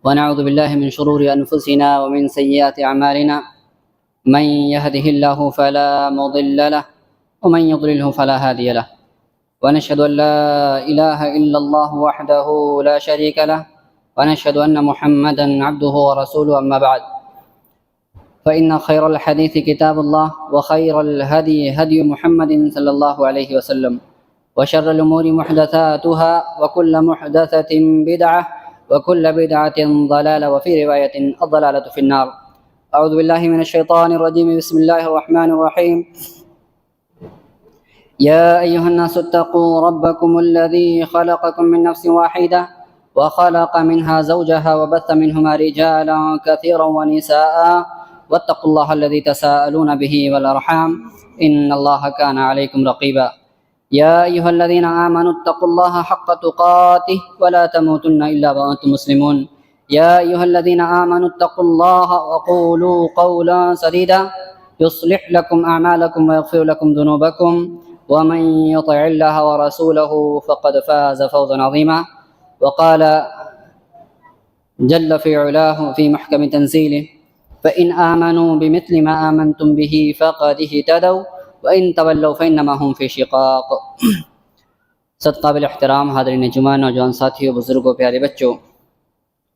ونعوذ بالله من شرور أنفسنا ومن سيئات أعمالنا من يهده الله فلا مضل له ومن يضلله فلا هادي له ونشهد أن لا إله إلا الله وحده لا شريك له ونشهد أن محمدا عبده ورسوله أما بعد فإن خير الحديث كتاب الله وخير الهدي هدي محمد صلى الله عليه وسلم وشر الأمور محدثاتها وكل محدثة بدعة وكل بدعة ضلالة وفي رواية الضلالة في النار. أعوذ بالله من الشيطان الرجيم. بسم الله الرحمن الرحيم. يا أيها الناس اتقوا ربكم الذي خلقكم من نفس واحدة وخلق منها زوجها وبث منهما رجالا كثيرا ونساء واتقوا الله الذي تساءلون به والأرحام إن الله كان عليكم رقيبا. يا أيها الذين آمنوا اتقوا الله حق تقاته ولا تموتن إلا وأنتم مسلمون. يا أيها الذين آمنوا اتقوا الله وقولوا قولا سديدا يصلح لكم أعمالكم ويغفر لكم ذنوبكم ومن يطع الله ورسوله فقد فاز فوزا عظيما. وقال جل في علاه في محكم تنزيله فإن آمنوا بمثل ما آمنتم به فقد اهتدوا وَإِن تَوَلَّوْا فَإِنَّمَا هُمْ فِي شِقَاقٍ. صد قابل احترام حاضرین جمعہ، نوجوان ساتھیوں، بزرگوں، پیارے بچوں،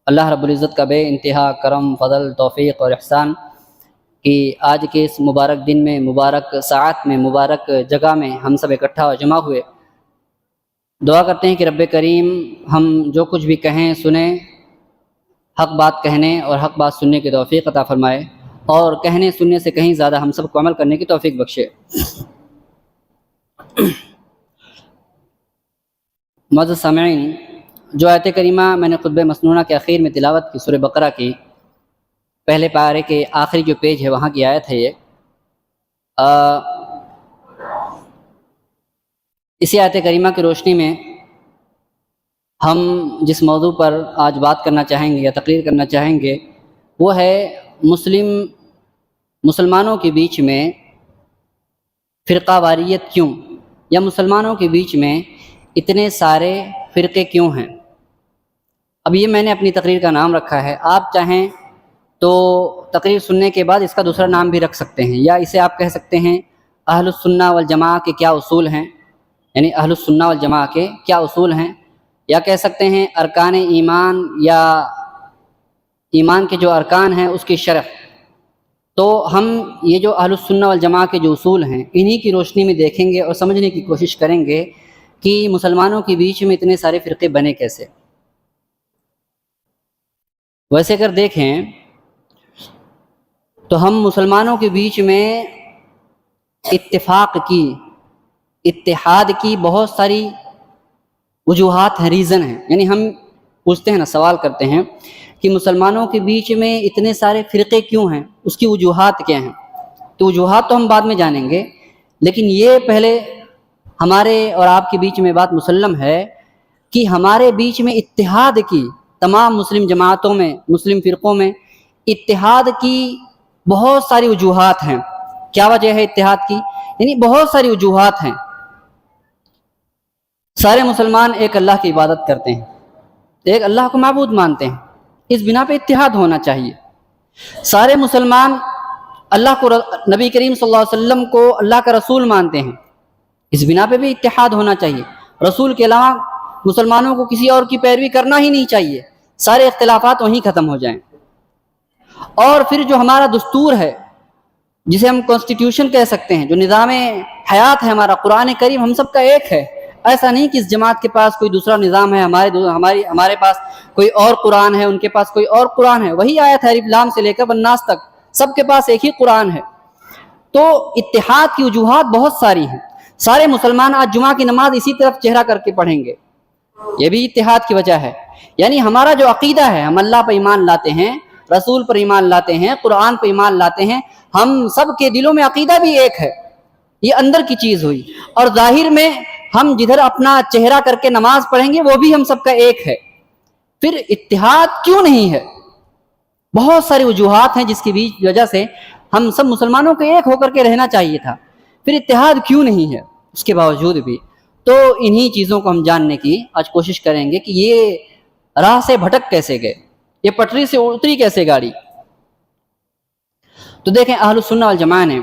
اللہ رب العزت کا بے انتہا کرم، فضل، توفیق اور احسان کہ آج کے اس مبارک دن میں، مبارک ساعت میں، مبارک جگہ میں ہم سب اکٹھا اور جمع ہوئے. دعا کرتے ہیں کہ رب کریم ہم جو کچھ بھی کہیں سنیں، حق بات کہنے اور حق بات سننے کی توفیق عطا فرمائے، اور کہنے سننے سے کہیں زیادہ ہم سب کو عمل کرنے کی توفیق بخشے. معزز سامعین، جو آیت کریمہ میں نے خطبہ مسنونہ کے اخیر میں تلاوت کی، سورہ بقرہ کی پہلے پارے کے آخری جو پیج ہے وہاں کی آیت ہے یہ. اسی آیت کریمہ کی روشنی میں ہم جس موضوع پر آج بات کرنا چاہیں گے یا تقریر کرنا چاہیں گے وہ ہے مسلمانوں کے بیچ میں فرقہ واریت کیوں، یا مسلمانوں کے بیچ میں اتنے سارے فرقے کیوں ہیں. اب یہ میں نے اپنی تقریر کا نام رکھا ہے، آپ چاہیں تو تقریر سننے کے بعد اس کا دوسرا نام بھی رکھ سکتے ہیں، یا اسے آپ کہہ سکتے ہیں اہل السنہ والجماعہ کے کیا اصول ہیں، یعنی اہل السنہ والجماعہ کے کیا اصول ہیں، یا کہہ سکتے ہیں ارکان ایمان، یا ایمان کے جو ارکان ہیں اس کی شرح. تو ہم یہ جو اہل السنہ والجماعہ کے جو اصول ہیں انہی کی روشنی میں دیکھیں گے اور سمجھنے کی کوشش کریں گے کہ مسلمانوں کے بیچ میں اتنے سارے فرقے بنے کیسے. ویسے اگر دیکھیں تو ہم مسلمانوں کے بیچ میں اتفاق کی، اتحاد کی بہت ساری وجوہات ہیں، ریزن ہیں. یعنی ہم پوچھتے ہیں نا، سوال کرتے ہیں کہ مسلمانوں کے بیچ میں اتنے سارے فرقے کیوں ہیں، اس کی وجوہات کیا ہیں. تو وجوہات تو ہم بعد میں جانیں گے، لیکن یہ پہلے ہمارے اور آپ کے بیچ میں بات مسلم ہے کہ ہمارے بیچ میں اتحاد کی، تمام مسلم جماعتوں میں، مسلم فرقوں میں اتحاد کی بہت ساری وجوہات ہیں. کیا وجہ ہے اتحاد کی؟ یعنی بہت ساری وجوہات ہیں. سارے مسلمان ایک اللہ کی عبادت کرتے ہیں، ایک اللہ کو معبود مانتے ہیں، اس بنا پہ اتحاد ہونا چاہیے. سارے مسلمان اللہ کو، نبی کریم صلی اللہ علیہ وسلم کو اللہ کا رسول مانتے ہیں، اس بنا پہ بھی اتحاد ہونا چاہیے. رسول کے علاوہ مسلمانوں کو کسی اور کی پیروی کرنا ہی نہیں چاہیے، سارے اختلافات وہیں ختم ہو جائیں. اور پھر جو ہمارا دستور ہے، جسے ہم کانسٹیٹیوشن کہہ سکتے ہیں، جو نظام حیات ہے ہمارا، قرآن کریم ہم سب کا ایک ہے. ایسا نہیں کہ اس جماعت کے پاس کوئی دوسرا نظام ہے، ہمارے پاس کوئی اور قرآن ہے، ان کے پاس کوئی اور قرآن ہے. وہی آیت ہے الف لام سے لے کر الناس تک، سب کے پاس ایک ہی قرآن ہے. تو اتحاد کی وجوہات بہت ساری ہیں. سارے مسلمان آج جمعہ کی نماز اسی طرف چہرہ کر کے پڑھیں گے، یہ بھی اتحاد کی وجہ ہے. یعنی ہمارا جو عقیدہ ہے، ہم اللہ پر ایمان لاتے ہیں، رسول پر ایمان لاتے ہیں، قرآن پر ایمان لاتے ہیں، ہم سب کے دلوں میں عقیدہ بھی ایک ہے. یہ اندر کی چیز ہوئی. اور ظاہر میں ہم جدھر اپنا چہرہ کر کے نماز پڑھیں گے وہ بھی ہم سب کا ایک ہے. پھر اتحاد کیوں نہیں ہے؟ بہت ساری وجوہات ہیں جس کی وجہ سے ہم سب مسلمانوں کو ایک ہو کر کے رہنا چاہیے تھا. پھر اتحاد کیوں نہیں ہے اس کے باوجود بھی؟ تو انہی چیزوں کو ہم جاننے کی آج کوشش کریں گے کہ یہ راہ سے بھٹک کیسے گئے، یہ پٹری سے اتری کیسے گاڑی؟ تو دیکھیں اہل السنہ والجماعہ نے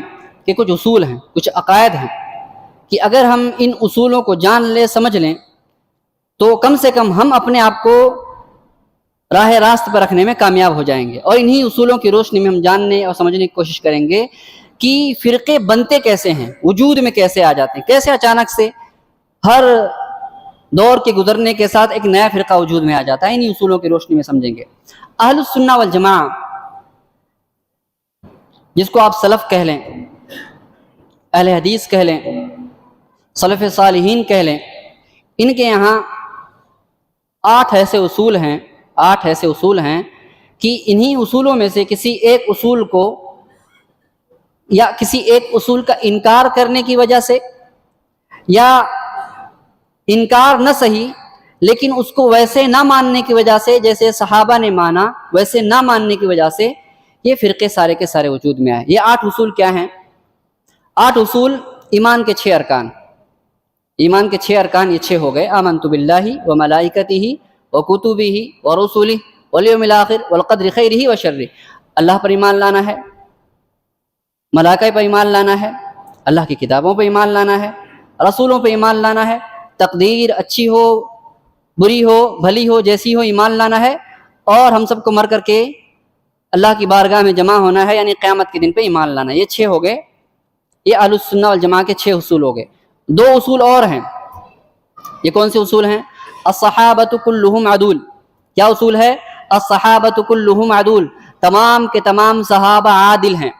کہ کچھ اصول ہیں، کچھ عقائد ہیں کہ اگر ہم ان اصولوں کو جان لیں، سمجھ لیں، تو کم سے کم ہم اپنے آپ کو راہ راست پر رکھنے میں کامیاب ہو جائیں گے، اور انہی اصولوں کی روشنی میں ہم جاننے اور سمجھنے کی کوشش کریں گے کہ فرقے بنتے کیسے ہیں، وجود میں کیسے آ جاتے ہیں، کیسے اچانک سے ہر دور کے گزرنے کے ساتھ ایک نیا فرقہ وجود میں آ جاتا ہے۔ انہی اصولوں کی روشنی میں سمجھیں گے۔ اہل السنہ والجماعہ، جس کو آپ سلف کہہ لیں، اہل حدیث کہہ لیں، سلف صالحین کہہ لیں، ان کے یہاں 8 ایسے اصول ہیں کہ انہی اصولوں میں سے کسی ایک اصول کو یا کسی ایک اصول کا انکار کرنے کی وجہ سے، یا انکار نہ صحیح لیکن اس کو ویسے نہ ماننے کی وجہ سے، جیسے صحابہ نے مانا ویسے نہ ماننے کی وجہ سے، یہ فرقے سارے کے سارے وجود میں آئے۔ یہ 8 اصول کیا ہیں؟ 8 اصول ایمان کے 6 ارکان۔ ایمان کے 6 ارکان یہ 6 ہو گئے: آمنت باللہ وملائکتہ وکتبہ ورسلہ والیوم الآخر والقدر خیرہ وشرہ۔ اللہ پر ایمان لانا ہے، ملائکہ پر ایمان لانا ہے، اللہ کی کتابوں پر ایمان لانا ہے، رسولوں پر ایمان لانا ہے، تقدیر اچھی ہو بری ہو بھلی ہو جیسی ہو ایمان لانا ہے، اور ہم سب کو مر کر کے اللہ کی بارگاہ میں جمع ہونا ہے، یعنی قیامت کے دن پہ ایمان لانا ہے۔ یہ 6 ہو گئے، یہ اہل السنہ والجماعہ کے 6 اصول ہو گئے۔ 2 اصول اور ہیں۔ یہ کون سے اصول ہیں؟ الصحابۃ کلہم عدول۔ کیا اصول ہے؟ الصحابۃ کلہم عدول، تمام کے تمام صحابہ عادل ہیں،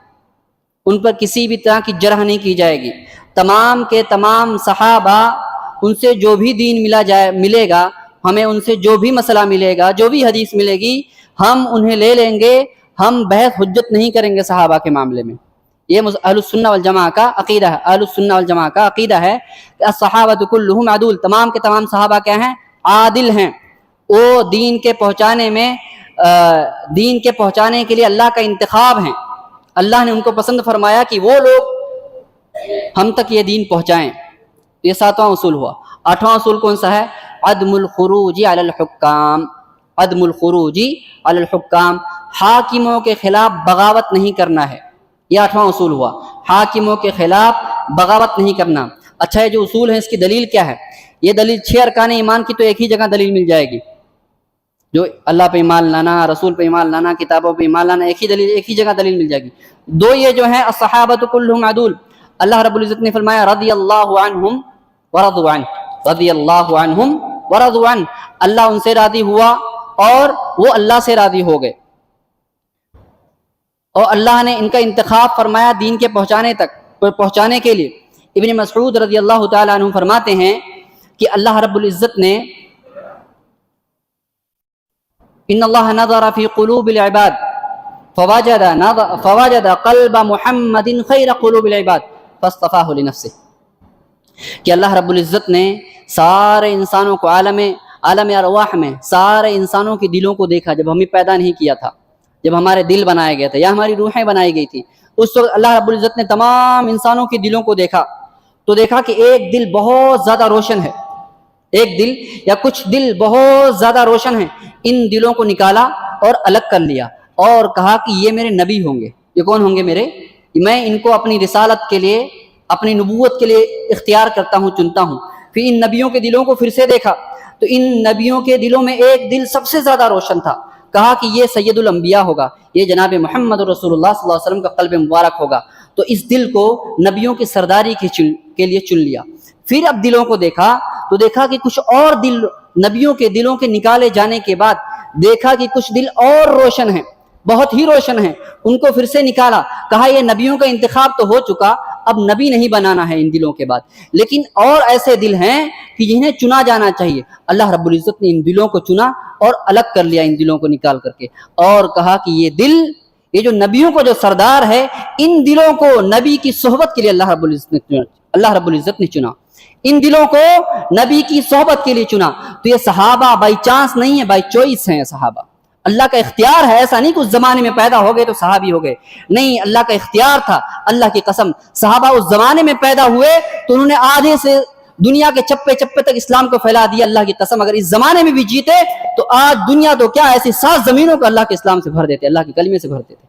ان پر کسی بھی طرح کی جرح نہیں کی جائے گی۔ تمام کے تمام صحابہ، ان سے جو بھی دین ملے گا، ہمیں ان سے جو بھی مسئلہ ملے گا، جو بھی حدیث ملے گی، ہم انہیں لے لیں گے، ہم بحث حجت نہیں کریں گے صحابہ کے معاملے میں۔ یہ اہل السنہ والجماعہ کا عقیدہ ہے۔ اہل السنہ والجماعہ کا عقیدہ ہے کہ الصحابۃ کلہم عدول، تمام کے تمام صحابہ کیا ہیں؟ عادل ہیں۔ وہ دین کے پہنچانے کے لیے اللہ کا انتخاب ہیں۔ اللہ نے ان کو پسند فرمایا کہ وہ لوگ ہم تک یہ دین پہنچائیں۔ یہ 7واں اصول ہوا۔ 8واں اصول کون سا ہے؟ عدم الخروج علی الحکام۔ عدم الخروج علی الحکام، حاکموں کے خلاف بغاوت نہیں کرنا ہے۔ یہ 8واں اصول ہوا، حاکموں کے خلاف بغاوت نہیں کرنا۔ اچھا، یہ جو اصول ہیں اس کی دلیل کیا ہے؟ یہ دلیل 6 ارکان ایمان کی تو ایک ہی جگہ دلیل مل جائے گی، جو اللہ پہ ایمان لانا، رسول پہ ایمان لانا، کتابوں پہ ایمان لانا، ایک ہی جگہ دلیل مل جائے گی۔ 2 یہ جو ہیں الصحابۃ کلہم عدول، اللہ رب العزت نے فرمایا رضی اللہ عنہم ورضوا عنہ، رضی اللہ عنہم ورضوا عنہ، اللہ ان سے راضی ہوا اور وہ اللہ سے راضی ہو گئے، اور اللہ نے ان کا انتخاب فرمایا دین کے پہنچانے کے لیے۔ ابن مسعود رضی اللہ تعالی عنہ فرماتے ہیں کہ اللہ رب العزت نے ان اللہ نظر فی قلوب العباد فوجد قلب محمد خیر قلوب العباد فاصطفاہ لنفسہ، کہ اللہ رب العزت نے سارے انسانوں کو عالم ارواح میں سارے انسانوں کے دلوں کو دیکھا، جب ہمیں پیدا نہیں کیا تھا، جب ہمارے دل بنائے گئے تھے یا ہماری روحیں بنائی گئی تھی، اس وقت اللہ رب العزت نے تمام انسانوں کے دلوں کو دیکھا، تو دیکھا کہ ایک دل بہت زیادہ روشن ہے، ایک دل یا کچھ دل بہت زیادہ روشن ہیں، ان دلوں کو نکالا اور الگ کر لیا، اور کہا کہ یہ میرے نبی ہوں گے۔ یہ کون ہوں گے؟ میرے، میں ان کو اپنی رسالت کے لیے، اپنی نبوت کے لیے اختیار کرتا ہوں، چنتا ہوں۔ پھر ان نبیوں کے دلوں کو پھر سے دیکھا، تو ان نبیوں کے دلوں میں ایک دل سب سے زیادہ روشن تھا، کہا کہ یہ سید الانبیاء ہوگا، یہ جناب محمد رسول اللہ صلی اللہ علیہ وسلم کا قلب مبارک ہوگا، تو اس دل کو نبیوں کی سرداری کے لیے چن لیا۔ پھر اب دلوں کو دیکھا تو دیکھا کہ کچھ اور دل نبیوں کے دلوں کے نکالے جانے کے بعد دیکھا کہ کچھ دل اور روشن ہیں، بہت ہی روشن ہیں، ان کو پھر سے نکالا، کہا یہ نبیوں کا انتخاب تو ہو چکا، اب نبی نہیں بنانا ہے ان دلوں کے بعد، لیکن اور ایسے دل ہیں کہ جنہیں چنا جانا چاہیے۔ اللہ رب العزت نے ان دلوں کو چنا اور الگ کر لیا، ان دلوں کو نکال کر کے، اور کہا کہ یہ دل، یہ جو نبیوں کو جو سردار ہے، ان دلوں کو نبی کی صحبت کے لیے اللہ رب العزت نے چنا، ان دلوں کو نبی کی صحبت کے لیے چنا۔ تو یہ صحابہ بائی چانس نہیں ہے، بائی چوائس ہیں، صحابہ اللہ کا اختیار ہے۔ ایسا نہیں کہ اس زمانے میں پیدا ہو گئے تو صحابی ہو گئے، نہیں، اللہ کا اختیار تھا۔ اللہ کی قسم، صحابہ اس زمانے میں پیدا ہوئے تو انہوں نے آدھے سے دنیا کے چپے چپے تک اسلام کو پھیلا دیا. اللہ کی قسم اگر اس زمانے میں بھی جیتے تو آج دنیا تو کیا ایسی 7 زمینوں کو اللہ کے اسلام سے بھر دیتے, اللہ کے کلمے سے بھر دیتے.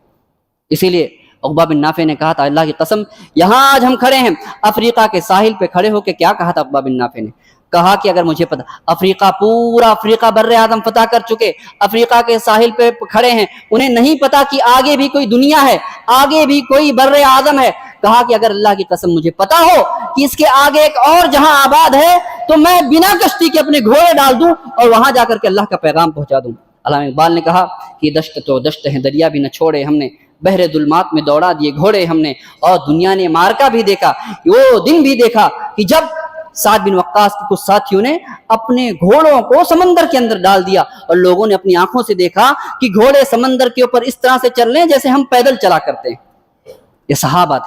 اسی لیے عقبہ بن نافع نے کہا تھا, اللہ کی قسم یہاں آج ہم کھڑے ہیں, افریقہ کے ساحل پہ کھڑے ہو کے کیا کہا تھا عقبہ بن نافع نے, کہا کہ اگر مجھے پتا, افریقہ پورا افریقہ بر اعظم فتح کر چکے, افریقہ کے ساحل پہ کھڑے ہیں, انہیں نہیں پتا کہ آگے بھی کوئی دنیا ہے, آگے بھی کوئی بر اعظم ہے. کہا کہ اگر اللہ کی قسم مجھے پتا ہو کہ اس کے آگے ایک اور جہاں آباد ہے تو میں بنا کشتی کے اپنے گھوڑے ڈال دوں اور وہاں جا کر کے اللہ کا پیغام پہنچا دوں. علامہ اقبال نے کہا کہ دشت تو دشت ہے, دریا بھی نہ چھوڑے ہم نے, بحر ظلمات میں دوڑا دیے گھوڑے ہم نے, اور دنیا نے مارکا بھی دیکھا, وہ دن بھی دیکھا کہ جب سعد بن وقاص کے کچھ ساتھیوں نے اپنے گھوڑوں کو سمندر کے اندر ڈال دیا اور لوگوں نے اپنی آنکھوں سے دیکھا کہ گھوڑے سمندر کے اوپر اس طرح سے چل رہے ہیں جیسے ہم پیدل چلا کرتے ہیں. یہ صحابہ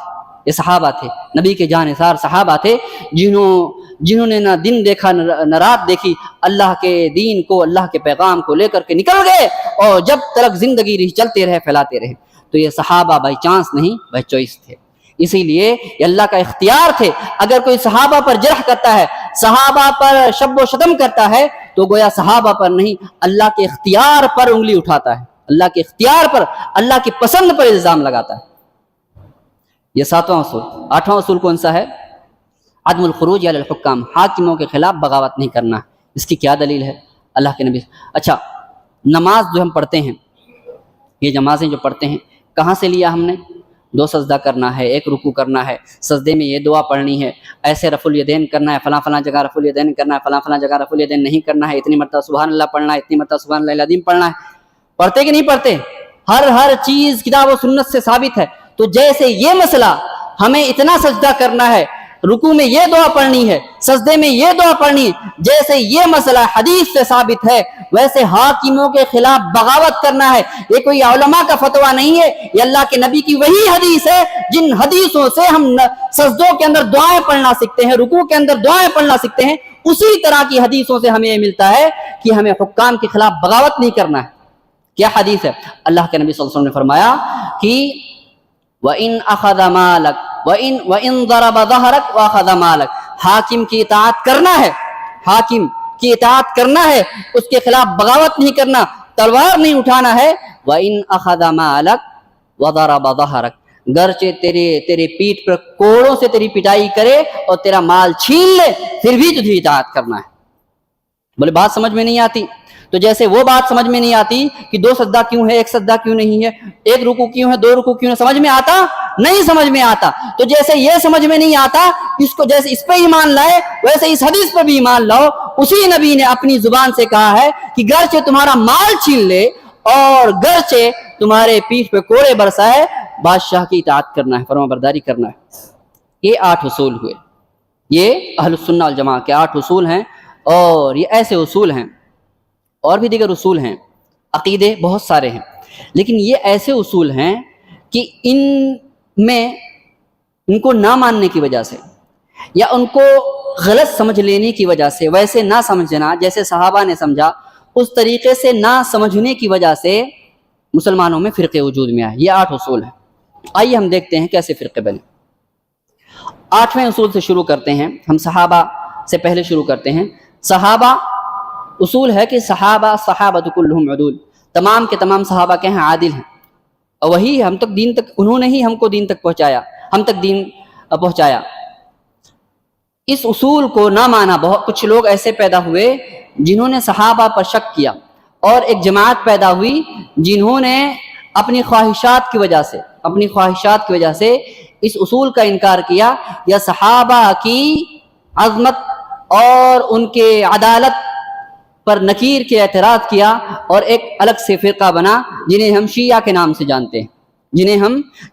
تھے, نبی کے جانثار صحابہ تھے, جنہوں نے نہ دن دیکھا نہ رات دیکھی, اللہ کے دین کو, اللہ کے پیغام کو لے کر کے نکل گئے, اور جب تک زندگی رہی چلتے رہے, پھیلاتے رہے. تو یہ صحابہ بائی چانس نہیں, بائی چوائس تھے. اسی لیے یہ اللہ کا اختیار تھے. اگر کوئی صحابہ پر جرح کرتا ہے, صحابہ پر شب و شتم کرتا ہے, تو گویا صحابہ پر نہیں, اللہ کے اختیار پر انگلی اٹھاتا ہے, اللہ کے اختیار پر, اللہ کی پسند پر الزام لگاتا ہے. یہ 7واں اصول. 8واں اصول کون سا ہے؟ عدم الخروج علی الحکام, حاکموں کے خلاف بغاوت نہیں کرنا. اس کی کیا دلیل ہے؟ اللہ کے نبی. اچھا, نماز جو ہم پڑھتے ہیں, یہ نمازیں جو پڑھتے ہیں, کہاں سے لیا ہم نے؟ 2 سجدہ کرنا ہے, 1 رکوع کرنا ہے, سجدے میں یہ دعا پڑھنی ہے, ایسے رفع الیدین کرنا ہے, فلاں فلاں جگہ رفع الیدین کرنا ہے, فلاں فلاں جگہ رفع الیدین نہیں کرنا ہے, اتنی مرتبہ سبحان اللہ پڑھنا ہے, اتنی مرتبہ سبحان اللہ العظیم پڑھنا ہے. پڑھتے کہ نہیں پڑھتے؟ ہر چیز کتاب و سنت سے ثابت ہے. تو جیسے یہ مسئلہ ہمیں اتنا سجدہ کرنا ہے, رکوع میں یہ دعا پڑھنی ہے, سجدے میں یہ دعا پڑھنی ہے, جیسے یہ مسئلہ حدیث سے ثابت ہے, ویسے حاکموں کے خلاف بغاوت کرنا ہے. یہ کوئی علماء کا فتویٰ نہیں ہے, یہ اللہ کے نبی کی وہی حدیث ہے جن حدیثوں سے ہم سجدوں کے اندر دعائیں پڑھنا سیکھتے ہیں, رکوع کے اندر دعائیں پڑھنا سیکھتے ہیں. اسی طرح کی حدیثوں سے ہمیں یہ ملتا ہے کہ ہمیں حکام کے خلاف بغاوت نہیں کرنا ہے. کیا حدیث ہے؟ اللہ کے نبی صلی اللہ علیہ وسلم نے فرمایا کہ وَإِنْ أَخَذَ مَالَكَ وَإِنْ ضَرَبَ ظَهْرَكَ وَأَخَذَ مَالَكَ. حاکم کی اطاعت کرنا ہے, حاکم کی اطاعت کرنا ہے, اس کے خلاف بغاوت نہیں کرنا, تلوار نہیں اٹھانا ہے. وَإِنْ أَخَذَ مَالَكَ وَضَرَبَ ظَهْرَكَ, گرچہ تیرے پیٹھ پر کوڑوں سے تیری پٹائی کرے اور تیرا مال چھین لے, پھر بھی تجھے اطاعت کرنا ہے. بولے بات سمجھ میں نہیں آتی؟ تو جیسے وہ بات سمجھ میں نہیں آتی کہ 2 سجدہ کیوں ہے, 1 سجدہ کیوں نہیں ہے, 1 رکوع کیوں ہے, 2 رکوع کیوں ہے, سمجھ میں آتا نہیں, سمجھ میں آتا. تو جیسے یہ سمجھ میں نہیں آتا, اس کو جیسے اس پہ ایمان لائے ویسے اس حدیث پہ بھی ایمان لاؤ. اسی نبی نے اپنی زبان سے کہا ہے کہ گرچہ تمہارا مال چھین لے اور گرچہ تمہارے پیٹھ پہ کوڑے برسائے, بادشاہ کی اطاعت کرنا ہے, فرما برداری کرنا ہے. یہ 8 اصول ہوئے. یہ اہل السنہ والجماعہ کے 8 اصول ہیں, اور یہ ایسے اصول ہیں, اور بھی دیگر اصول ہیں, عقیدے بہت سارے ہیں, لیکن یہ ایسے اصول ہیں کہ ان کو نہ ماننے کی وجہ سے یا ان کو غلط سمجھ لینے کی وجہ سے, ویسے نہ سمجھنا جیسے صحابہ نے سمجھا, اس طریقے سے نہ سمجھنے کی وجہ سے مسلمانوں میں فرقے وجود میں آئے. یہ 8 اصول ہیں. آئیے ہم دیکھتے ہیں کیسے فرقے بنے. 8ویں اصول سے شروع کرتے ہیں. ہم صحابہ سے پہلے شروع کرتے ہیں. صحابہ اصول ہے کہ صحابۃ کلہم عدول, تمام کے تمام صحابہ کے ہیں عادل ہیں, اور وہی ہم تک دین تک, انہوں نے ہی ہم کو دین تک پہنچایا, ہم تک دین پہنچایا. اس اصول کو نہ مانا کچھ لوگ ایسے پیدا ہوئے جنہوں نے صحابہ پر شک کیا, اور ایک جماعت پیدا ہوئی جنہوں نے اپنی خواہشات کی وجہ سے اس اصول کا انکار کیا, یا صحابہ کی عظمت اور ان کے عدالت پر نکیر کے اعتراض کیا, اور ایک الگ سے فرقہ بنا جنہیں ہم شیعہ کے نام سے جانتے ہیں.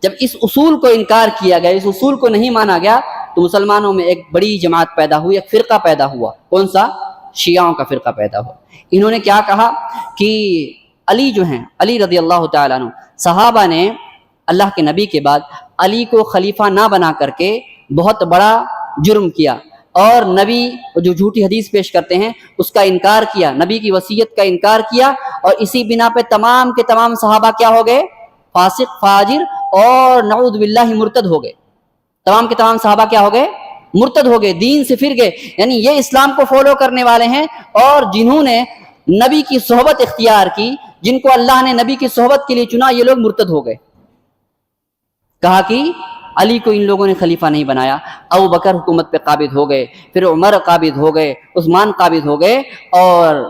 جب اس اصول کو انکار کیا گیا, اس اصول کو نہیں مانا گیا, تو مسلمانوں میں ایک بڑی جماعت پیدا ہوئی, ایک فرقہ پیدا ہوا. کون سا؟ شیعوں کا فرقہ پیدا ہوا. انہوں نے کیا کہا کہ علی جو ہیں, علی رضی اللہ تعالیٰ عنہ, صحابہ نے اللہ کے نبی کے بعد علی کو خلیفہ نہ بنا کر کے بہت بڑا جرم کیا, اور نبی جو جھوٹی حدیث پیش کرتے ہیں اس کا انکار کیا, نبی کی وصیت کا انکار کیا, اور اسی بنا پہ تمام کے تمام صحابہ کیا ہو گئے؟ فاسق, فاجر اور نعوذ باللہ مرتد ہو گئے. تمام کے تمام صحابہ کیا ہو گئے؟ مرتد ہو گئے، دین سے پھر گئے، یعنی یہ اسلام کو فالو کرنے والے ہیں، اور جنہوں نے نبی کی صحبت اختیار کی، جن کو اللہ نے نبی کی صحبت کے لیے چنا، یہ لوگ مرتد ہو گئے۔ کہا کہ علی کو ان لوگوں نے خلیفہ نہیں بنایا، ابو بکر حکومت پہ قابض ہو گئے، پھر عمر قابض ہو گئے، عثمان قابض ہو گئے، اور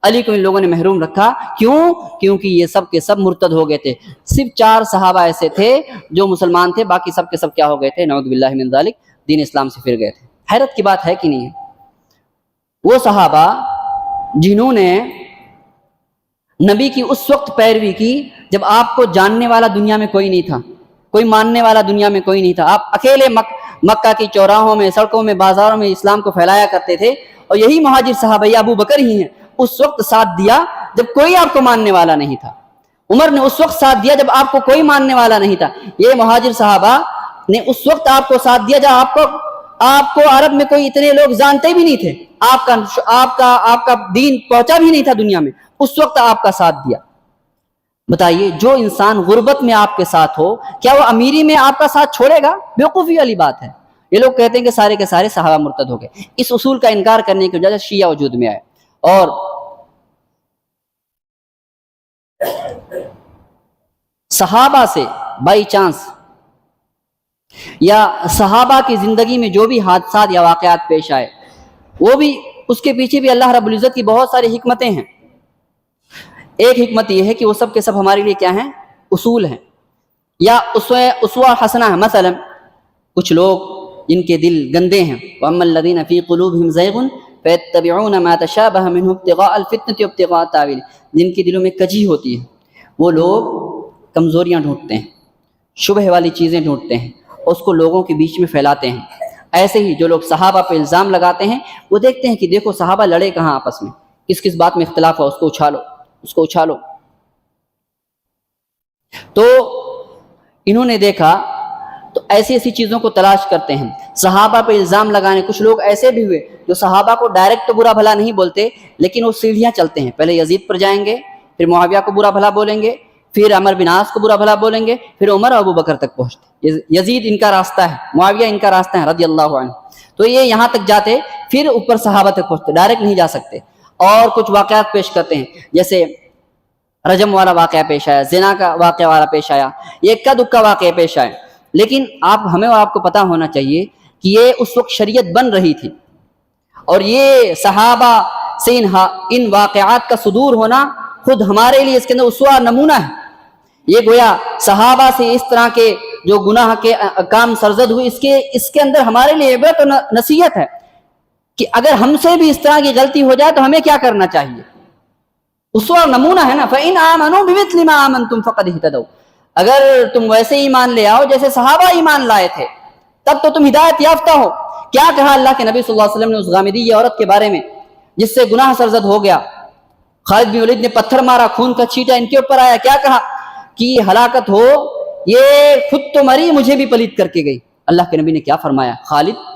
علی کو ان لوگوں نے محروم رکھا۔ کیوں؟ کیونکہ یہ سب کے سب مرتد ہو گئے تھے۔ صرف 4 صحابہ ایسے تھے جو مسلمان تھے، باقی سب کے سب کیا ہو گئے تھے؟ نعوذ باللہ من ذالک، دین اسلام سے پھر گئے تھے۔ حیرت کی بات ہے کہ نہیں ہے؟ وہ صحابہ جنہوں نے نبی کی اس وقت پیروی کی جب آپ کو جاننے والا دنیا میں کوئی نہیں تھا، کوئی ماننے والا دنیا میں کوئی نہیں تھا، آپ اکیلے مکہ کی چوراہوں میں، سڑکوں میں، بازاروں میں اسلام کو پھیلایا کرتے تھے، اور یہی مہاجر صحابہ، یہ ابو بکر ہی ہیں، اس وقت ساتھ دیا جب کوئی آپ کو ماننے والا نہیں تھا۔ عمر نے اس وقت ساتھ دیا جب آپ کو کوئی ماننے والا نہیں تھا۔ یہ مہاجر صحابہ نے اس وقت آپ کو ساتھ دیا جب آپ کو عرب میں کوئی اتنے لوگ جانتے بھی نہیں تھے، آپ کا دین پہنچا بھی نہیں تھا دنیا میں، اس وقت آپ کا ساتھ دیا۔ بتائیے، جو انسان غربت میں آپ کے ساتھ ہو، کیا وہ امیری میں آپ کا ساتھ چھوڑے گا؟ بیوقوفی والی بات ہے۔ یہ لوگ کہتے ہیں کہ سارے کے سارے صحابہ مرتد ہو گئے۔ اس اصول کا انکار کرنے کی وجہ سے شیعہ وجود میں آئے، اور صحابہ سے بائی چانس یا صحابہ کی زندگی میں جو بھی حادثات یا واقعات پیش آئے، وہ بھی اس کے پیچھے بھی اللہ رب العزت کی بہت ساری حکمتیں ہیں۔ ایک حکمت یہ ہے کہ وہ سب کے سب ہمارے لیے کیا ہیں؟ اصول ہیں، یا اسوہ حسنہ ہے۔ مثلا کچھ لوگ جن کے دل گندے ہیں، وَأَمَّا الَّذِينَ فِي قُلُوبِهِمْ زَيْغٌ فَيَتَّبِعُونَ مَا تَشَابَهَ مِنْهُ ابْتِغَاءَ الْفِتْنَةِ وَابْتِغَاءَ تَأْوِيلِهِ، جن کے دلوں میں کجی ہوتی ہے، وہ لوگ کمزوریاں ڈھونڈتے ہیں، شبہ والی چیزیں ڈھونڈتے ہیں، اور اس کو لوگوں کے بیچ میں پھیلاتے ہیں۔ ایسے ہی جو لوگ صحابہ پہ الزام لگاتے ہیں، وہ دیکھتے ہیں کہ دیکھو صحابہ لڑے کہاں آپس میں، کس کس بات میں اختلاف ہوا، اس کو اچھالو، اس کو اچھالو۔ تو انہوں نے دیکھا تو ایسی ایسی چیزوں کو تلاش کرتے ہیں، صحابہ پہ الزام لگانے۔ کچھ لوگ ایسے بھی ہوئے جو صحابہ کو ڈائریکٹ تو برا بھلا نہیں بولتے، لیکن وہ سیڑھیاں چلتے ہیں، پہلے یزید پر جائیں گے، پھر معاویہ کو برا بھلا بولیں گے، پھر عمر بن عاص کو برا بھلا بولیں گے، پھر عمر اور ابو بکر تک پہنچتے۔ یزید ان کا راستہ ہے، معاویہ ان کا راستہ ہے رضی اللہ عنہ، تو یہ یہاں تک جاتے، پھر اوپر صحابہ تک پہنچتے، ڈائریکٹ نہیں جا سکتے۔ اور کچھ واقعات پیش کرتے ہیں، جیسے رجم والا واقعہ پیش آیا، زنا کا واقعہ والا پیش آیا، یہ اکا دکا واقعہ پیش آئے، لیکن ہمیں اور آپ کو پتہ ہونا چاہیے کہ یہ اس وقت شریعت بن رہی تھی، اور یہ صحابہ سے ان واقعات کا صدور ہونا خود ہمارے لیے اس کے اندر اسوہ نمونہ ہے۔ یہ گویا صحابہ سے اس طرح کے جو گناہ کے کام سرزد ہوئے، اس کے اندر ہمارے لیے عبرت و نصیحت ہے کہ اگر ہم سے بھی اس طرح کی غلطی ہو جائے تو ہمیں کیا کرنا چاہیے۔ اسوہ نمونہ ہے نا، فَإِنْ آمَنُوا بِمِثْلِ مَا آمَنْتُمْ فَقَدِ اهْتَدَوْا، اگر تم ویسے ایمان لے آؤ جیسے صحابہ ایمان لائے تھے، تب تو تم ہدایت یافتہ ہو۔ کیا کہا اللہ کے نبی صلی اللہ علیہ وسلم نے اس غامدی عورت کے بارے میں جس سے گناہ سرزد ہو گیا؟ خالد بن ولید نے پتھر مارا، خون کا چھینٹا ان کے اوپر آیا، کیا کہا کہ ہلاکت ہو، یہ خود تو مری، مجھے بھی پلید کر کے گئی۔ اللہ کے نبی نے کیا فرمایا؟ خالد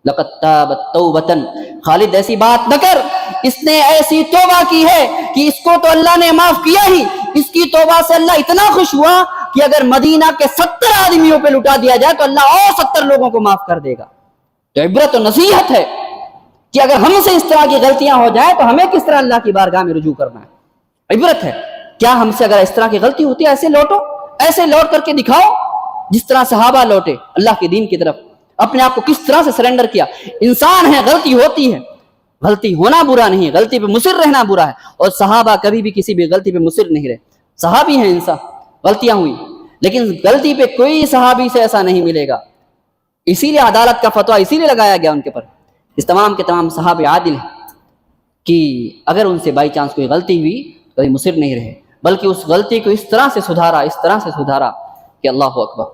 لقد تابت توبتن، خالد ایسی بات نہ کر، اس نے ایسی توبہ کی ہے کہ اس کو تو اللہ نے معاف کیا ہی، اس کی توبہ سے اللہ اتنا خوش ہوا کہ اگر مدینہ کے 70 آدمیوں پہ لٹا دیا جائے تو اللہ اور 70 لوگوں کو معاف کر دے گا۔ تو عبرت و نصیحت ہے کہ اگر ہم سے اس طرح کی غلطیاں ہو جائیں تو ہمیں کس طرح اللہ کی بارگاہ میں رجوع کرنا ہے۔ عبرت ہے، کیا ہم سے اگر اس طرح کی غلطی ہوتی ہے ایسے لوٹو، ایسے لوٹ کر کے دکھاؤ جس طرح صحابہ لوٹے اللہ کے دین کی طرف، اپنے آپ کو کس طرح سے سرنڈر کیا۔ انسان ہے، غلطی ہوتی ہے، غلطی ہونا برا نہیں ہے، غلطی پہ مصر رہنا برا ہے، اور صحابہ کبھی بھی کسی بھی غلطی پہ مصر نہیں رہے۔ صحابی ہیں انسان، غلطیاں ہوئی، لیکن غلطی پہ کوئی صحابی سے ایسا نہیں ملے گا۔ اسی لیے عدالت کا فتویٰ اسی لیے لگایا گیا ان کے پر، اس تمام کے تمام صحابہ عادل ہیں کہ اگر ان سے بائی چانس کوئی غلطی ہوئی تو کبھی مصر نہیں رہے، بلکہ اس غلطی کو اس طرح سے سدھارا کہ اللہ اکبر۔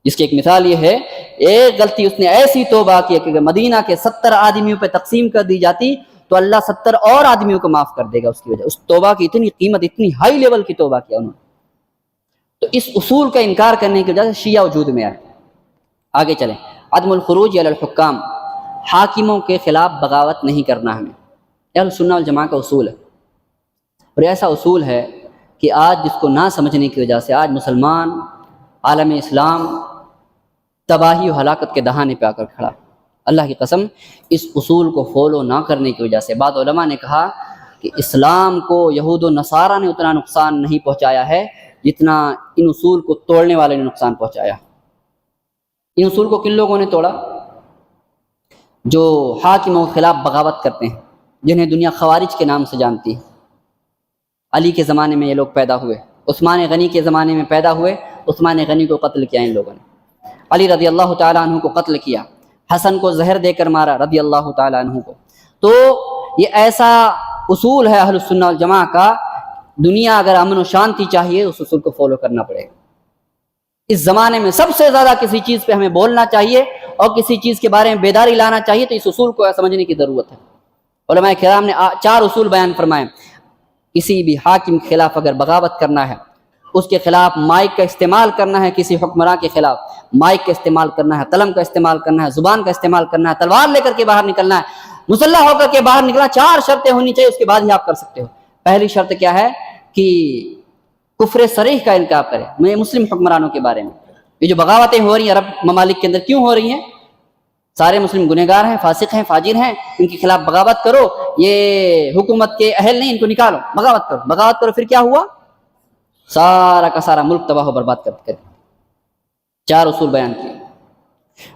جس کی ایک مثال یہ ہے، ایک غلطی اس نے ایسی توبہ کی کہ مدینہ کے 70 آدمیوں پہ تقسیم کر دی جاتی تو اللہ 70 اور آدمیوں کو معاف کر دے گا اس کی وجہ، اس توبہ کی اتنی قیمت، اتنی ہائی لیول کی توبہ کیا انہوں نے۔ تو اس اصول کا انکار کرنے کی وجہ سے شیعہ وجود میں آئے۔ آگے چلیں، عدم الخروج علی الحکام، حاکموں کے خلاف بغاوت نہیں کرنا ہمیں، یہ اہل سنہ والجماعہ کا اصول ہے، اور ایسا اصول ہے کہ آج جس کو نہ سمجھنے کی وجہ سے آج مسلمان، عالم اسلام تباہی و ہلاکت کے دہانے پہ آ کر کھڑا۔ اللہ کی قسم اس اصول کو فالو نہ کرنے کی وجہ سے بعض علماء نے کہا کہ اسلام کو یہود و نصارہ نے اتنا نقصان نہیں پہنچایا ہے جتنا ان اصول کو توڑنے والے نے نقصان پہنچایا۔ ان اصول کو کن لوگوں نے توڑا؟ جو حاکموں کے خلاف بغاوت کرتے ہیں، جنہیں دنیا خوارج کے نام سے جانتی ہے۔ علی کے زمانے میں یہ لوگ پیدا ہوئے، عثمان غنی کے زمانے میں پیدا ہوئے، عثمان غنی کو قتل کیا ان لوگوں نے، علی رضی اللہ تعالیٰ عنہ کو قتل کیا، حسن کو زہر دے کر مارا رضی اللہ تعالیٰ عنہ کو۔ تو یہ ایسا اصول ہے اہل السنہ والجماعہ کا، دنیا اگر امن و شانتی چاہیے اس اصول کو فالو کرنا پڑے گا۔ اس زمانے میں سب سے زیادہ کسی چیز پہ ہمیں بولنا چاہیے اور کسی چیز کے بارے میں بیداری لانا چاہیے تو اس اصول کو سمجھنے کی ضرورت ہے۔ علماء کرام نے 4 اصول بیان فرمائے۔ کسی بھی حاکم کے خلاف اگر بغاوت کرنا ہے، اس کے خلاف مائک کا استعمال کرنا ہے، کسی حکمراں کے خلاف مائک کا استعمال کرنا ہے، قلم کا استعمال کرنا ہے، زبان کا استعمال کرنا ہے، تلوار لے کر کے باہر نکلنا ہے، مسلح ہو کر کے باہر نکلنا، 4 شرطیں ہونی چاہیے، اس کے بعد ہی آپ کر سکتے ہو۔ پہلی شرط کیا ہے کہ کفر صریح کا انکار کرے۔ میں مسلم حکمرانوں کے بارے میں یہ جو بغاوتیں ہو رہی ہیں عرب ممالک کے اندر کیوں ہو رہی ہیں؟ سارے مسلم گنہگار ہیں، فاسق ہیں، فاجر ہیں، ان کے خلاف بغاوت کرو، یہ حکومت کے اہل نہیں، ان کو نکالو، بغاوت کرو، بغاوت کرو، پھر کیا ہوا؟ سارا کا سارا ملک تباہ و برباد کر 4 اصول بیان کیے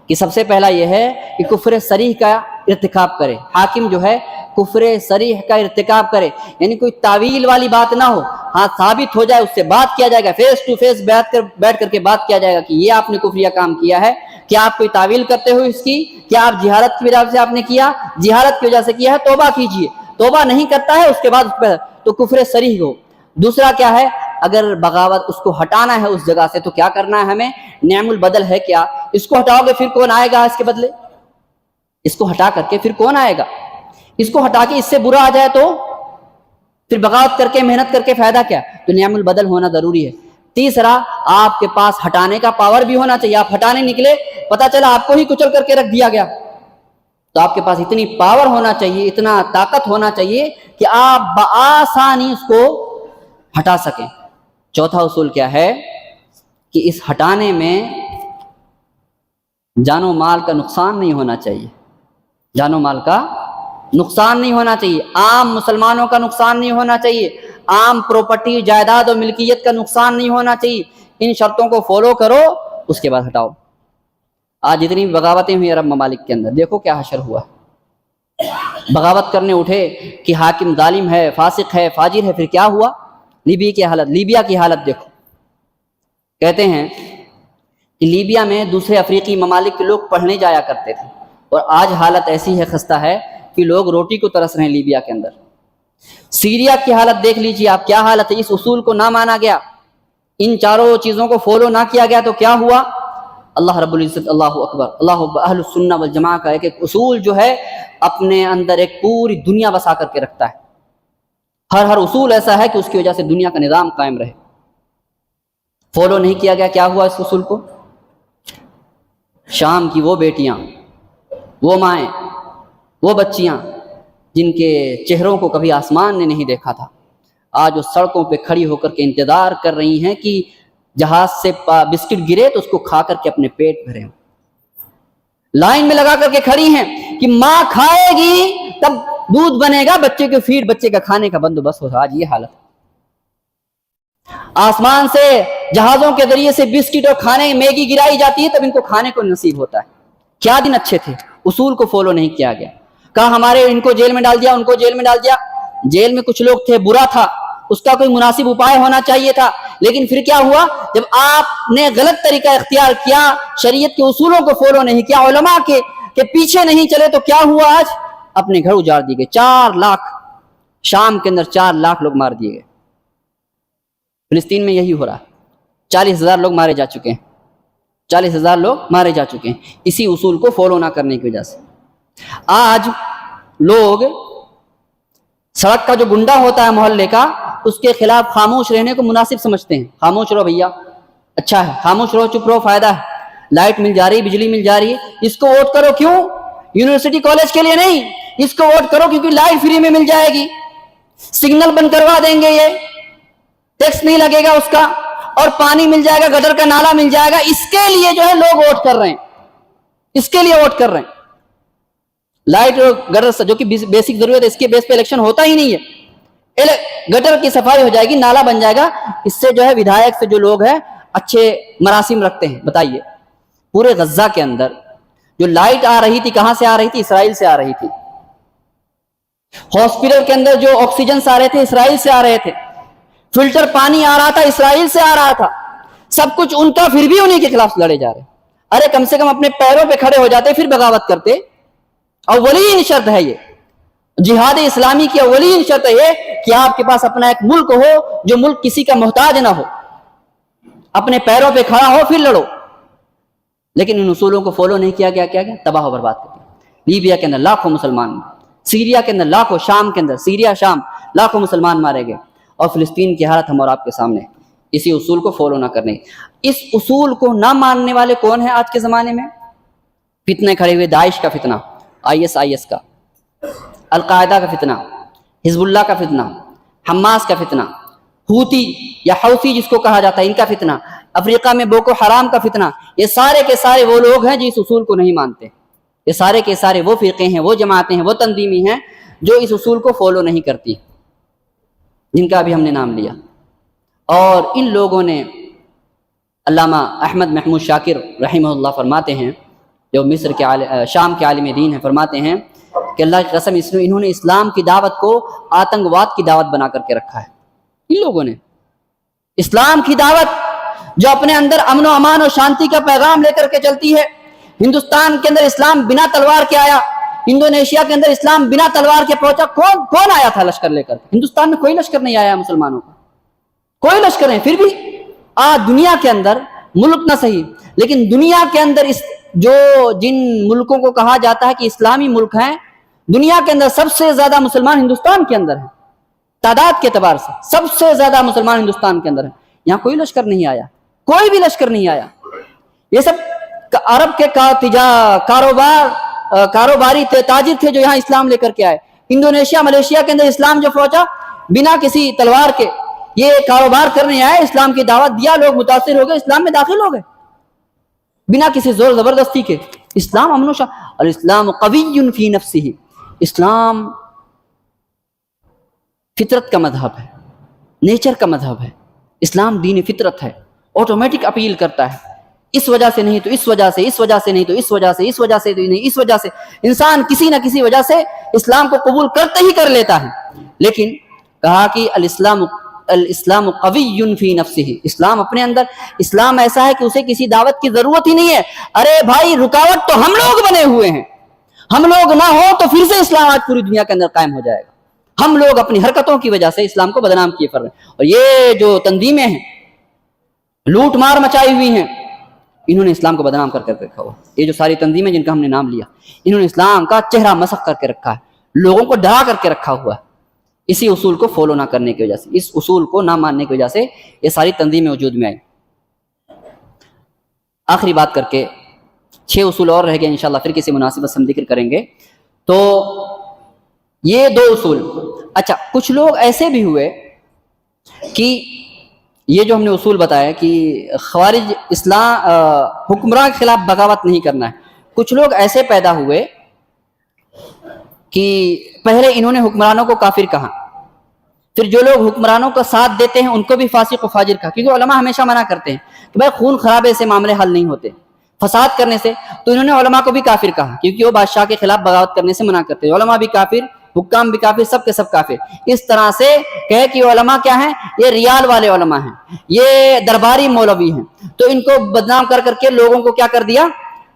کہ سب سے پہلا یہ ہے کہ کفر صریح کا ارتکاب کرے، حاکم جو ہے کفر صریح کا ارتکاب کرے، یعنی کوئی تعویل والی بات نہ ہو، ہاں ثابت ہو جائے، اس سے بات کیا جائے گا، فیس ٹو فیس بیٹھ کر کے بات کیا جائے گا کہ یہ آپ نے کفریہ کام کیا ہے، کیا آپ کوئی تعویل کرتے ہو اس کی، کیا آپ جہالت کی وجہ سے آپ نے کیا، جہالت کی وجہ سے کیا ہے، توبہ کیجئے، توبہ نہیں کرتا ہے اس کے بعد اس پہ تو کفر صریح ہو۔ دوسرا کیا ہے؟ اگر بغاوت اس کو ہٹانا ہے اس جگہ سے تو کیا کرنا ہے ہمیں؟ نعم البدل ہے کیا؟ اس کو ہٹاؤ گے پھر کون آئے گا اس کے بدلے؟ اس کو ہٹا کر کے پھر کون آئے گا؟ اس کو ہٹا کے اس سے برا آ جائے تو پھر بغاوت کر کے محنت کر کے فائدہ کیا؟ تو نعم البدل ہونا ضروری ہے۔ تیسرا، آپ کے پاس ہٹانے کا پاور بھی ہونا چاہیے۔ آپ ہٹانے نکلے، پتہ چلا آپ کو ہی کچل کر کے رکھ دیا گیا، تو آپ کے پاس اتنی پاور ہونا چاہیے، اتنا طاقت ہونا چاہیے کہ آپ بآسانی اس کو ہٹا سکیں۔ چوتھا اصول کیا ہے کہ اس ہٹانے میں جان و مال کا نقصان نہیں ہونا چاہیے، جان و مال کا نقصان نہیں ہونا چاہیے، عام مسلمانوں کا نقصان نہیں ہونا چاہیے، عام پراپرٹی جائیداد و ملکیت کا نقصان نہیں ہونا چاہیے۔ ان شرطوں کو فالو کرو، اس کے بعد ہٹاؤ۔ آج جتنی بغاوتیں ہوئی عرب ممالک کے اندر، دیکھو کیا حشر ہوا۔ بغاوت کرنے اٹھے کہ حاکم ظالم ہے، فاسق ہے، فاجر ہے، پھر کیا ہوا؟ لیبیا کی حالت دیکھو۔ کہتے ہیں کہ لیبیا میں دوسرے افریقی ممالک کے لوگ پڑھنے جایا کرتے تھے، اور آج حالت ایسی ہے، خستہ ہے کہ لوگ روٹی کو ترس رہے ہیں لیبیا کے اندر۔ سیریا کی حالت دیکھ لیجیے آپ، کیا حالت ہے۔ اس اصول کو نہ مانا گیا، ان 4 چیزوں کو فالو نہ کیا گیا تو کیا ہوا؟ اللہ رب العزت، اللہ اکبر، اللہ اکبر، اہل السنہ والجماعہ کا ایک اصول جو ہے اپنے اندر ایک پوری دنیا بسا کر کے رکھتا ہے۔ ہر اصول ایسا ہے کہ اس کی وجہ سے دنیا کا نظام قائم رہے۔ فالو نہیں کیا گیا، کیا ہوا اس اصول کو؟ شام کی وہ بیٹیاں، وہ مائیں، وہ بچیاں جن کے چہروں کو کبھی آسمان نے نہیں دیکھا تھا، آج وہ سڑکوں پہ کھڑی ہو کر کے انتظار کر رہی ہیں کہ جہاز سے بسکٹ گرے تو اس کو کھا کر کے اپنے پیٹ بھرے، لائن میں لگا کر کے کھڑی ہیں کہ ماں کھائے گی تب دودھ بنے گا، بچے کے فیڈ، بچے کا کھانے کا بندوبست ہوگا۔ آج یہ حالت، آسمان سے جہازوں کے ذریعے سے بسکٹ اور کھانے میگی گرائی جاتی ہے تب ان کو کھانے کو نصیب ہوتا ہے۔ کیا دن اچھے تھے، اصول کو فالو نہیں کیا گیا، کہا ہمارے ان کو جیل میں ڈال دیا، ان کو جیل میں ڈال دیا۔ جیل میں کچھ لوگ تھے، برا تھا، اس کا کوئی مناسب اپائے ہونا چاہیے تھا، لیکن پھر کیا ہوا؟ جب آپ نے غلط طریقہ اختیار کیا، شریعت کے اصولوں کو فالو نہیں کیا، علماء کے پیچھے نہیں چلے، تو کیا ہوا؟ آج اپنے گھر اجاڑ دیے گئے۔ 4 لاکھ شام کے اندر 4 لاکھ لوگ مار دیے گئے۔ فلسطین میں یہی ہو رہا، 40,000 لوگ مارے جا چکے ہیں، 40,000 لوگ مارے جا چکے ہیں اسی اصول کو فالو نہ کرنے کی وجہ سے۔ آج لوگ سڑک کا جو گنڈا ہوتا ہے محلے کا، اس کے خلاف خاموش رہنے کو مناسب سمجھتے ہیں۔ خاموش رہو بھیا، اچھا ہے، خاموش رہو، چپ رہو، فائدہ ہے، لائٹ مل جا رہی، بجلی مل جا رہی ہے، اس کو ووٹ کرو۔ کیوں؟ یونیورسٹی کالج کے لیے نہیں، اس کو ووٹ کرو کیونکہ لائٹ فری میں مل جائے گی، سگنل بند کروا دیں گے، یہ ٹیکس نہیں لگے گا اس کا، اور پانی مل جائے گا، گٹر کا نالا مل جائے گا۔ اس کے لیے جو ہے لوگ ووٹ کر رہے ہیں، اس کے لیے ووٹ کر رہے ہیں۔ لائٹ اور گٹر جو کہ بیسک ضرورت ہے اس کے بیس پہ الیکشن ہوتا ہی نہیں ہے. گٹر کی صفائی ہو جائے گی, نالا بن جائے گا, اس سے جو ہے ودھایک سے جو لوگ ہیں اچھے مراسم رکھتے ہیں. بتائیے پورے غزہ کے اندر جو لائٹ آ رہی تھی کہاں سے آ رہی تھی؟ اسرائیل سے آ رہی تھی. ہاسپٹل کے اندر جو آکسیجن آ رہے تھے اسرائیل سے آ رہے تھے. فلٹر پانی آ رہا تھا اسرائیل سے آ رہا تھا. سب کچھ ان کا, پھر بھی انہیں کے خلاف لڑے جا رہے. ارے کم سے کم اپنے پیروں پہ کھڑے ہو جاتے پھر بغاوت کرتے. اولین شرط ہے یہ جہاد اسلامی کی, اولین شرط ہے یہ کہ آپ کے پاس اپنا ایک ملک ہو جو ملک کسی کا محتاج نہ ہو, اپنے پیروں پہ کھڑا ہو پھر لڑو. لیکن ان اصولوں کو فالو نہیں کیا گیا, کیا گیا؟ تباہ و برباد کر دیا. لیبیا کے اندر لاکھوں مسلمان, سیریا کے اندر لاکھوں, شام کے اندر سیریا شام لاکھوں مسلمان مارے گئے. اور فلسطین کی حالت ہم اور آپ کے سامنے, اسی اصول کو فالو نہ کرنے. اس اصول کو نہ ماننے والے کون ہیں آج کے زمانے میں؟ فتنے کھڑے ہوئے, داعش کا فتنہ, IS کا, القاعدہ کا فتنہ, حزب اللہ کا فتنہ, حماس کا فتنہ, ہوتی یا حوثی جس کو کہا جاتا ہے ان کا فتنہ, افریقہ میں بوکو حرام کا فتنہ. یہ سارے کے سارے وہ لوگ ہیں جو اس اصول کو نہیں مانتے. یہ سارے کے سارے وہ فرقے ہیں, وہ جماعتیں ہیں, وہ تنظیمیں ہیں جو اس اصول کو فالو نہیں کرتی, جن کا بھی ہم نے نام لیا. اور ان لوگوں نے, علامہ احمد محمود شاکر رحمہ اللہ فرماتے ہیں, جو مصر کے شام کے عالم دین ہیں, فرماتے ہیں کہ اللہ کی قسم انہوں نے اسلام کی دعوت کو آتنکواد کی دعوت بنا کر کے رکھا ہے. ان لوگوں نے اسلام کی دعوت جو اپنے اندر امن و امان اور شانتی کا پیغام لے کر کے چلتی ہے. ہندوستان کے اندر اسلام بنا تلوار کے آیا, انڈونیشیا کے اندر اسلام بنا تلوار کے پہنچا. کون آیا تھا لشکر لے کر؟ ہندوستان میں کوئی لشکر نہیں آیا مسلمانوں کا, کوئی لشکر نہیں. پھر بھی آج دنیا کے اندر, ملک نہ صحیح لیکن دنیا کے اندر جو جن ملکوں کو کہا جاتا ہے کہ اسلامی ملک ہیں, دنیا کے اندر سب سے زیادہ مسلمان ہندوستان کے اندر ہیں. تعداد کے اعتبار سے سب سے زیادہ مسلمان ہندوستان کے اندر ہیں. یہاں کوئی لشکر نہیں آیا, کوئی بھی لشکر نہیں آیا. یہ سب عرب کے کاروباری تھے, تاجر تھے جو یہاں اسلام لے کر کے آئے. انڈونیشیا ملیشیا کے اندر اسلام جو پہنچا بنا کسی تلوار کے, یہ کاروبار کرنے آئے, اسلام کی دعوت دیا, لوگ متاثر ہو گئے, اسلام میں داخل ہو گئے بنا کسی زور زبردستی کے. اسلام امن و شان, الاسلام قوی فی نفسہ, اسلام فطرت کا مذہب ہے, نیچر کا مذہب ہے. اسلام دین فطرت ہے, آٹومیٹک اپیل کرتا ہے. اس وجہ سے نہیں تو اس وجہ سے, اس وجہ سے نہیں تو اس وجہ سے, اس وجہ سے نہیں اس وجہ سے, انسان کسی نہ کسی وجہ سے اسلام کو قبول کرتے ہی کر لیتا ہے. لیکن کہا کہ الاسلام قوی فی نفسہ, اسلام اپنے اندر, اسلام ایسا ہے کہ اسے کسی دعوت کی ضرورت ہی نہیں ہے. ارے بھائی رکاوٹ تو ہم لوگ بنے ہوئے ہیں, ہم لوگ نہ ہو تو پھر سے اسلام آج پوری دنیا کے اندر قائم ہو جائے گا. ہم لوگ اپنی حرکتوں کی وجہ سے اسلام کو بدنام کیے پھر رہے ہیں. اور یہ جو تنظیمیں ہیں لوٹ مار مچائی ہوئی ہیں, انہوں نے اسلام کو بدنام کر کے رکھا ہوا. یہ جو ساری تنظیمیں جن کا ہم نے نام لیا, انہوں نے اسلام کا چہرہ مسخ کر کے رکھا ہے, لوگوں کو ڈرا کر کے رکھا ہوا ہے. اسی اصول کو فالو نہ کرنے کی وجہ سے, اس اصول کو نہ ماننے کی وجہ سے یہ ساری تنظیمیں وجود میں آئی. آخری بات کر کے 6 اصول اور رہ گئے, انشاءاللہ پھر کسی مناسبت سے ہم ذکر کریں گے. تو یہ 2 اصول. اچھا, کچھ لوگ ایسے بھی ہوئے کہ یہ جو ہم نے اصول بتایا کہ خوارج اسلام حکمراں کے خلاف بغاوت نہیں کرنا ہے, کچھ لوگ ایسے پیدا ہوئے کہ پہلے انہوں نے حکمرانوں کو کافر کہا, پھر جو لوگ حکمرانوں کا ساتھ دیتے ہیں ان کو بھی فاسق و فاجر کہا. کیونکہ علماء ہمیشہ منع کرتے ہیں کہ بھائی خون خرابے سے معاملے حل نہیں ہوتے, فساد کرنے سے. تو انہوں نے علماء کو بھی کافر کہا کیونکہ وہ بادشاہ کے خلاف بغاوت کرنے سے منع کرتے ہیں. علماء بھی کافر, حکام بھی کافر, سب کے سب کافر. اس طرح سے کہے کہ علماء کیا ہیں, یہ ریال والے علماء ہیں, یہ درباری مولوی ہیں. تو ان کو بدنام کر کر کے لوگوں کو کیا کر دیا,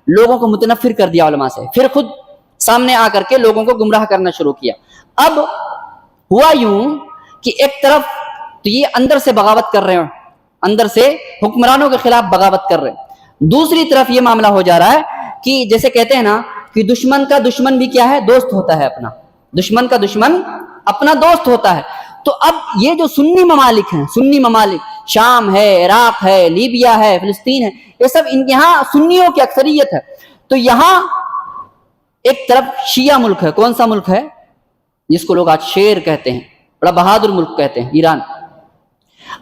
لوگوں کو متنفر کر دیا علماء سے. پھر خود سامنے آ کر کے لوگوں کو گمراہ کرنا شروع کیا. اب ہوا یوں کہ ایک طرف تو یہ اندر سے بغاوت کر رہے ہیں, اندر سے حکمرانوں کے خلاف بغاوت کر رہے ہیں. دوسری طرف یہ معاملہ ہو جا رہا ہے کہ جیسے کہتے ہیں نا کہ دشمن کا دشمن بھی کیا ہے, دوست ہوتا ہے اپنا. دشمن کا دشمن اپنا دوست ہوتا ہے. تو اب یہ جو سنی ممالک ہیں, سنی ممالک, شام ہے, عراق ہے, لیبیا ہے, فلسطین ہے, یہ سب یہاں سنیوں کی اکثریت ہے. تو یہاں ایک طرف شیعہ ملک ہے. کون سا ملک ہے جس کو لوگ آج شیر کہتے ہیں, بڑا بہادر ملک کہتے ہیں, ایران.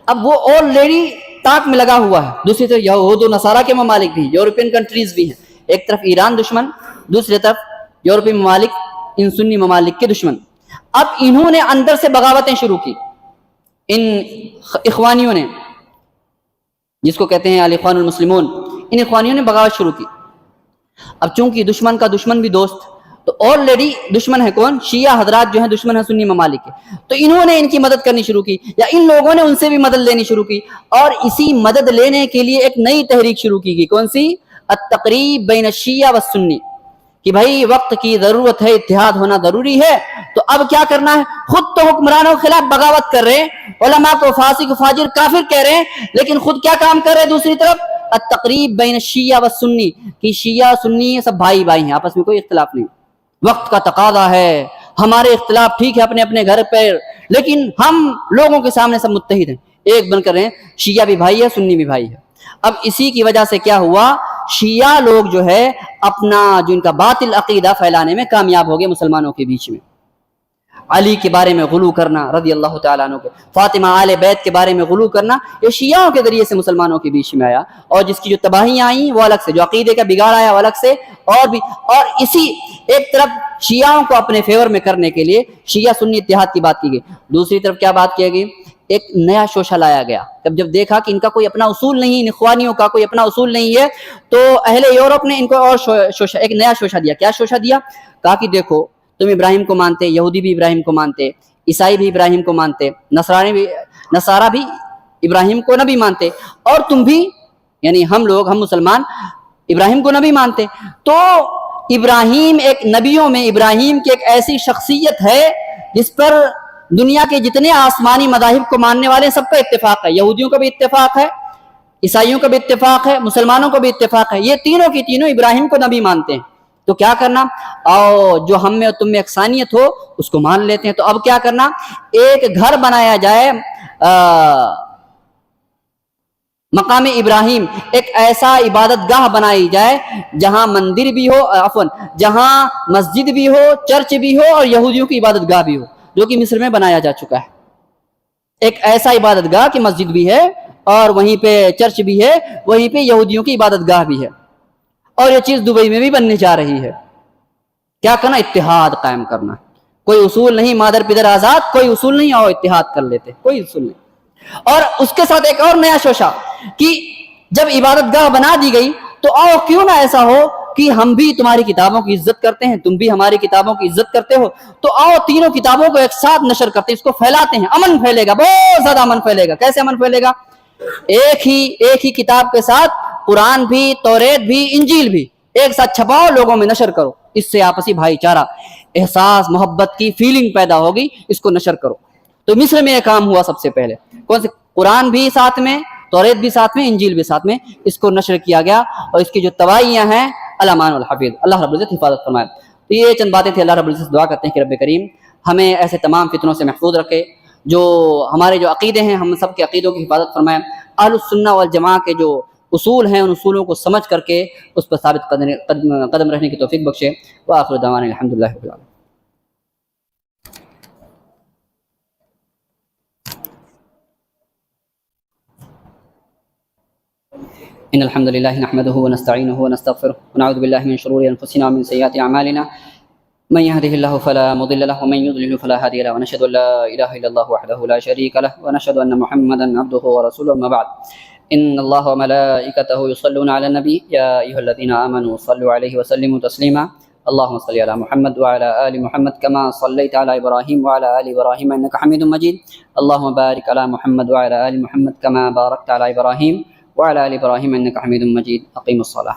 اب وہ آلریڈی تاک میں لگا ہوا ہے. دوسری طرف یہود و نصارہ کے ممالک بھی, یورپین کنٹریز بھی ہیں. ایک طرف ایران دشمن, دوسری طرف یورپی ممالک ان سنی ممالک کے دشمن. اب انہوں نے اندر سے بغاوتیں شروع کی، ان اخوانیوں نے، جس کو کہتے ہیں الاخوان المسلمون، ان اخوانیوں نے بغاوت شروع کی. اب چونکہ دشمن کا دشمن بھی دوست، تو آلریڈی دشمن ہے کون؟ شیعہ حضرات جو ہیں دشمن ہیں سنی ممالک کے. تو انہوں نے ان کی مدد کرنی شروع کی، یا ان لوگوں نے ان سے بھی مدد لینی شروع کی، اور اسی مدد لینے کے لیے ایک نئی تحریک شروع کی گئی. کون سی؟ التقریب بین الشیعہ والسنی، کہ بھائی وقت کی ضرورت ہے، اتحاد ہونا ضروری ہے. تو اب کیا کرنا ہے؟ خود تو حکمرانوں کے خلاف بغاوت کر رہے ہیں، علماء کو فاسق فاجر کافر کہہ رہے ہیں، لیکن خود کیا کام کر رہے ہیں دوسری طرف؟ التقریب بین الشیعہ والسنی، کہ شیعہ سنی سب بھائی بھائی ہیں، آپس میں کوئی اختلاف نہیں. وقت کا تقاضا ہے، ہمارے اختلاف ٹھیک ہے اپنے اپنے گھر پر، لیکن ہم لوگوں کے سامنے سب متحد ہیں، ایک بن کر رہے ہیں، شیعہ بھی بھائی ہے، سنی بھی بھائی ہے. اب اسی کی وجہ سے کیا ہوا؟ شیعہ لوگ جو ہے اپنا جو ان کا باطل عقیدہ پھیلانے میں کامیاب ہو گئے مسلمانوں کے بیچ میں. علی کے بارے میں غلو کرنا رضی اللہ تعالیٰ عنہ کے، فاطمہ آل بیت کے بارے میں غلو کرنا، یہ شیعوں کے ذریعے سے مسلمانوں کے بیچ میں آیا. اور جس کی جو تباہیاں آئیں وہ الگ سے، جو عقیدے کا بگاڑ آیا وہ الگ سے، اور بھی. اور اسی ایک طرف شیعوں کو اپنے فیور میں کرنے کے لیے شیعہ سنی اتحاد کی بات کی گئی، دوسری طرف کیا بات کی گئی؟ ایک نیا شوشہ لایا گیا. جب دیکھا کہ ان کا کوئی اپنا اصول نہیں، ان اخوانیوں کا کوئی اپنا اصول نہیں ہے، تو اہل یورپ نے ان کو اور شوشہ، ایک نیا شوشہ دیا. کیا شوشہ دیا؟ کہا کہ دیکھو تم ابراہیم کو مانتے، یہودی بھی ابراہیم کو مانتے، عیسائی بھی ابراہیم کو مانتے، نصارہ بھی ابراہیم کو نبی مانتے، اور تم بھی، یعنی ہم لوگ، ہم مسلمان ابراہیم کو نبی مانتے. تو ابراہیم ایک نبیوں میں، ابراہیم کی ایک ایسی شخصیت ہے جس پر دنیا کے جتنے آسمانی مذاہب کو ماننے والے سب کا اتفاق ہے. یہودیوں کا بھی اتفاق ہے، عیسائیوں کا بھی اتفاق ہے، مسلمانوں کو بھی اتفاق ہے، یہ تینوں کی تینوں ابراہیم کو نبی مانتے ہیں. تو کیا کرنا؟ اور جو ہم میں اور تم میں یکسانیت ہو اس کو مان لیتے ہیں. تو اب کیا کرنا؟ ایک گھر بنایا جائے مقام ابراہیم، ایک ایسا عبادت گاہ بنائی جائے جہاں مندر بھی ہو، جہاں مسجد بھی ہو، چرچ بھی ہو، اور یہودیوں کی عبادت گاہ بھی ہو، جو کہ مصر میں بنایا جا چکا ہے. ایک ایسا عبادت گاہ کہ مسجد بھی ہے اور وہیں پہ چرچ بھی ہے، وہیں پہ یہودیوں کی عبادت گاہ بھی ہے. اور یہ چیز دبئی میں بھی بننے جا رہی ہے. کیا کرنا؟ اتحاد قائم کرنا. کوئی اصول نہیں، مادر پدر آزاد، کوئی اصول نہیں، اور اتحاد کر لیتے، کوئی اصول نہیں. اور اس کے ساتھ ایک اور نیا شوشہ کہ جب عبادت گاہ بنا دی گئی تو آؤ کیوں نہ ایسا ہو کہ ہم بھی تمہاری کتابوں کی عزت کرتے ہیں، تم بھی ہماری کتابوں کی عزت کرتے ہو، تو آؤ تینوں کتابوں کو ایک ساتھ نشر کرتے ہیں، اس کو پھیلاتے ہیں، امن پھیلے گا، بہت زیادہ امن پھیلے گا. کیسے امن پھیلے گا؟ ایک ہی کتاب کے ساتھ قرآن بھی، توریت بھی، انجیل بھی ایک ساتھ چھپاؤ، لوگوں میں نشر کرو. اس سے آپسی بھائی چارہ، احساس، محبت کی فیلنگ پیدا ہوگی، اس کو نشر کرو. تو مصر میں یہ کام ہوا سب سے پہلے. کون سے؟ قرآن بھی ساتھ میں، توریت بھی ساتھ میں، انجیل بھی ساتھ میں، اس کو نشر کیا گیا. اور اس کی جو تباہیاں ہیں الامان والحفیظ، اللہ رب العزت حفاظت فرمائے. تو یہ چند باتیں تھیں. اللہ رب العزت دعا کرتے ہیں کہ رب کریم ہمیں ایسے تمام فتنوں سے محفوظ رکھے. جو ہمارے جو عقیدے ہیں، ہم سب کے عقیدوں کی حفاظت فرمائے. اہل السنہ والجماعہ کے جو اصول ہیں، ان اصولوں کو سمجھ کر کے اس پر ثابت قدم رہنے کی توفیق بخشے. وآخر دعوانا الحمدللہ رب العالمین. إن الحمد لله نحمده ونستعينه ونستغفره ونعوذ بالله من شرور أنفسنا ومن سيئات أعمالنا من يهده الله فلا مضل له ومن يضلل فلا هادي له ونشهد أن لا إله إلا الله وحده لا شريك له ونشهد أن محمدا عبده ورسوله. أما بعد، إن الله وملائكته يصلون على النبي يا أيها الذين آمنوا صلوا عليه وسلموا تسليما. اللهم صل على محمد وعلى آل محمد كما صليت على إبراهيم وعلى آل إبراهيم إنك حميد مجيد. اللهم بارك على محمد وعلى آل محمد كما باركت على إبراهيم وعلى آل إبراهيم إنك حميد مجيد. أقيموا الصلاة.